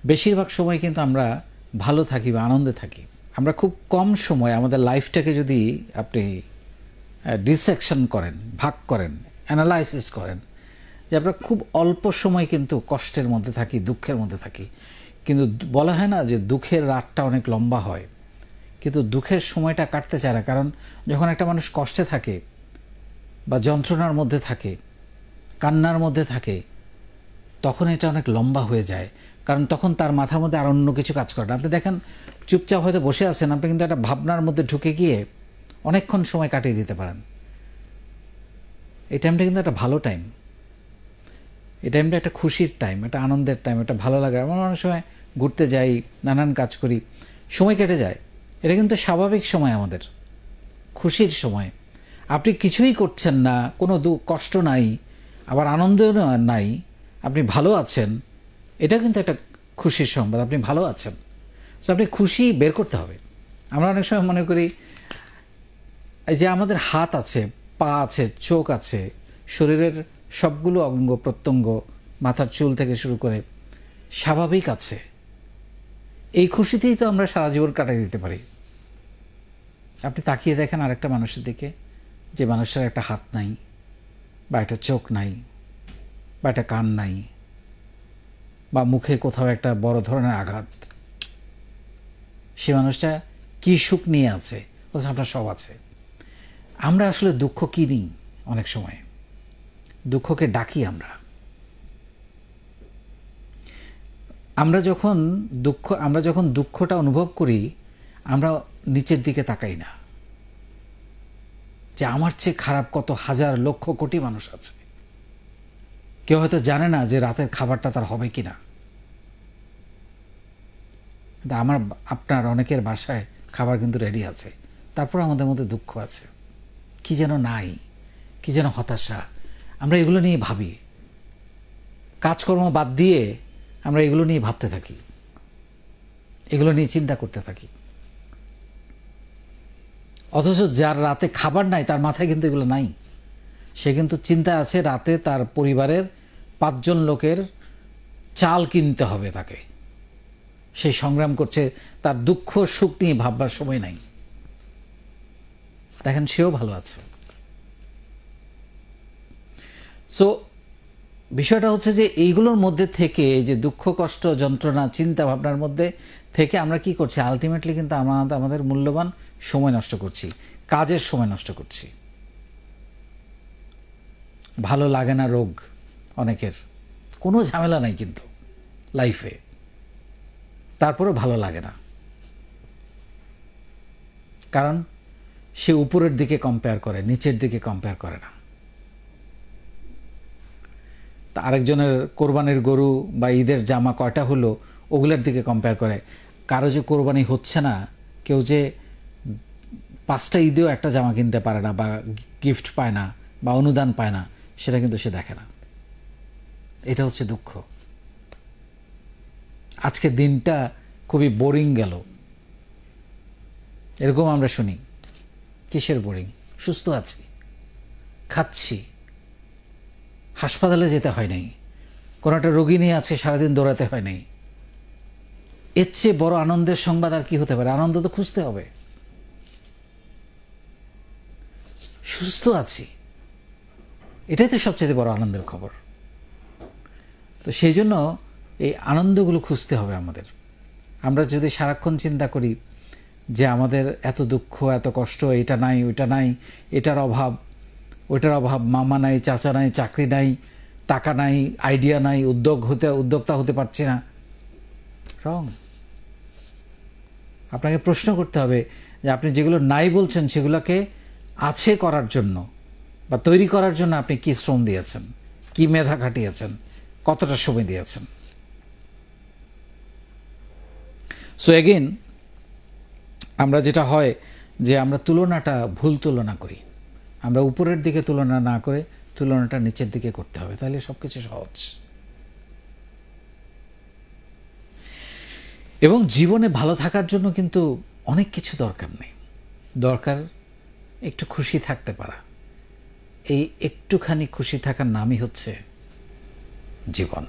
বেশিরভাগ সময় কিন্তু আমরা ভালো থাকি বা আনন্দে থাকি। আমরা খুব কম সময় আমাদের লাইফটাকে যদি আপনি ডিসেকশন করেন, ভাগ করেন, অ্যানালাইসিস করেন, যে আমরা খুব অল্প সময় কিন্তু কষ্টের মধ্যে থাকি, দুঃখের মধ্যে থাকি। কিন্তু বলা হয় না যে দুঃখের রাতটা অনেক লম্বা হয়, কিন্তু দুঃখের সময়টা কাটতে চায় না। কারণ যখন একটা মানুষ কষ্টে থাকে বা যন্ত্রণার মধ্যে থাকে, কান্নার মধ্যে থাকে, তখন এটা অনেক লম্বা হয়ে যায়। কারণ তখন তার মাথার মধ্যে আর অন্য কিছু কাজ করে না। আপনি দেখেন, চুপচাপ হয়তো বসে আছেন, আপনি কিন্তু একটা ভাবনার মধ্যে ঢুকে গিয়ে অনেকক্ষণ সময় কাটিয়ে দিতে পারেন। এই টাইমটা কিন্তু একটা ভালো টাইম, এই টাইমটা একটা খুশির টাইম, একটা আনন্দের টাইম, একটা ভালো লাগার। আমরা অনেক সময় ঘুরতে যাই, নানান কাজ করি, সময় কেটে যায়। এটা কিন্তু স্বাভাবিক সময়, আমাদের খুশির সময়। আপনি কিছুই করছেন না, কোনো কষ্ট নাই, আবার আনন্দও নাই, আপনি ভালো আছেন, এটা কিন্তু একটা খুশির সংবাদ। আপনি ভালো আছেন, সো আপনি খুশি বের করতে হবে। আমরা অনেক সময় মনে করি যে আমাদের হাত আছে, পা আছে, চোখ আছে, শরীরের সবগুলো অঙ্গ প্রত্যঙ্গ, মাথার চুল থেকে শুরু করে স্বাভাবিক আছে। এই খুশিতেই তো আমরা সারা জীবন কাটিয়ে দিতে পারি। আপনি তাকিয়ে দেখেন আরেকটা মানুষের দিকে, যে মানুষের একটা হাত নাই, বা একটা চোখ নাই, বা একটা কান নাই, বা মুখে কোথাও একটা বড় ধরনের আঘাত, সে মানুষটা কী সুখ নিয়ে আছে, অথচ আপনার সব আছে। আমরা আসলে দুঃখ কিনি, অনেক সময় দুঃখকে ডাকি। আমরা যখন দুঃখটা অনুভব করি, আমরা নিচের দিকে তাকাই না যে আমার চেয়ে খারাপ কত হাজার লক্ষ কোটি মানুষ আছে। কেউ হয়তো জানে না যে রাতের খাবারটা তার হবে কিনা। আপনার অনেকের বাসায় খাবার কিন্তু রেডি আছে, তারপর আমাদের মধ্যে দুঃখ আছে, কি যেন নাই, কি যেন হতাশা। আমরা এগুলো নিয়ে ভাবি, কাজকর্ম বাদ দিয়ে আমরা এগুলো নিয়ে ভাবতে থাকি, এগুলো নিয়ে চিন্তা করতে থাকি। অথচ যার রাতে খাবার নাই, তার মাথায় কিন্তু এগুলো নাই। সে কিন্তু চিন্তা আছে, রাতে তার পরিবারের 5 জন লোকের চাল কিনতে হবে তাকে। সেই সংগ্রাম করছে, তার দুঃখ সুখ নিয়ে ভাববার সময় নাই। দেখেন, সেও ভালো আছে। সো বিষয়টা হচ্ছে যে এইগুলোর মধ্যে থেকে, যে দুঃখ, কষ্ট, যন্ত্রণা, চিন্তা ভাবনার মধ্যে থেকে আমরা কি করছি, আলটিমেটলি কিন্তু আমরা আমাদের মূল্যবান সময় নষ্ট করছি, কাজের সময় নষ্ট করছি। ভালো লাগে না রোগ অনেকের, কোনো ঝামেলা নাই কিন্তু লাইফে, তারপরেও ভালো লাগে না। কারণ সে উপরের দিকে কম্পেয়ার করে, নিচের দিকে কম্পেয়ার করে না। তা আরেকজনের কোরবানির গরু বা ঈদের জামা কয়টা হলো, ওগুলোর দিকে কম্পেয়ার করে। কারো যে কোরবানি হচ্ছে না, কেউ যে 5টা ঈদেও একটা জামা কিনতে পারে না, বা গিফট পায় না, বা অনুদান পায় না, সেটা কিন্তু সে দেখে না। এটা হচ্ছে দুঃখ। আজকে দিনটা খুবই বোরিং গেল, এরকম আমরা শুনি। কিসের বোরিং? সুস্থ আছি, খাচ্ছি, হাসপাতালে যেতে হয় নাই, কোনো একটা রোগী নিয়ে আছে, সারাদিন দৌড়াতে হয় নাই। এর চেয়ে বড় আনন্দের সংবাদ আর কি হতে পারে? আনন্দ তো খুঁজতে হবে। সুস্থ আছি, এটাই তো সবচেয়ে বড় আনন্দের খবর। তো সেই জন্য এই আনন্দগুলো খুঁজতে হবে আমাদের। আমরা যদি সারাক্ষণ চিন্তা করি যে আমাদের এত দুঃখ, এত কষ্ট, এটা নাই, ওইটা নাই, এটার অভাব, ওইটার অভাব, মামা নাই, চাচা নাই, চাকরি নাই, টাকা নাই, আইডিয়া নাই, উদ্যোক্তা হতে পারছি না, রং। আপনাকে প্রশ্ন করতে হবে যে আপনি যেগুলো নাই বলছেন, সেগুলোকে আছে করার জন্য বা তৈরি করার জন্য আপনি কি শ্রম দিয়েছেন, কি মেধা খাটিয়েছেন, কতটা সময় দিয়েছেন। সো এগেইন, আমরা যেটা হয় যে আমরা তুলনাটা ভুল তুলনা করি। আমরা উপরের দিকে তুলনা না করে তুলনাটা নিচের দিকে করতে হবে, তাহলে সব কিছু সহজ। এবং জীবনে ভালো থাকার জন্য কিন্তু অনেক কিছু দরকার নেই, দরকার একটু খুশি থাকতে পারা। এই একটুখানি খুশি থাকার নামই হচ্ছে জীবন।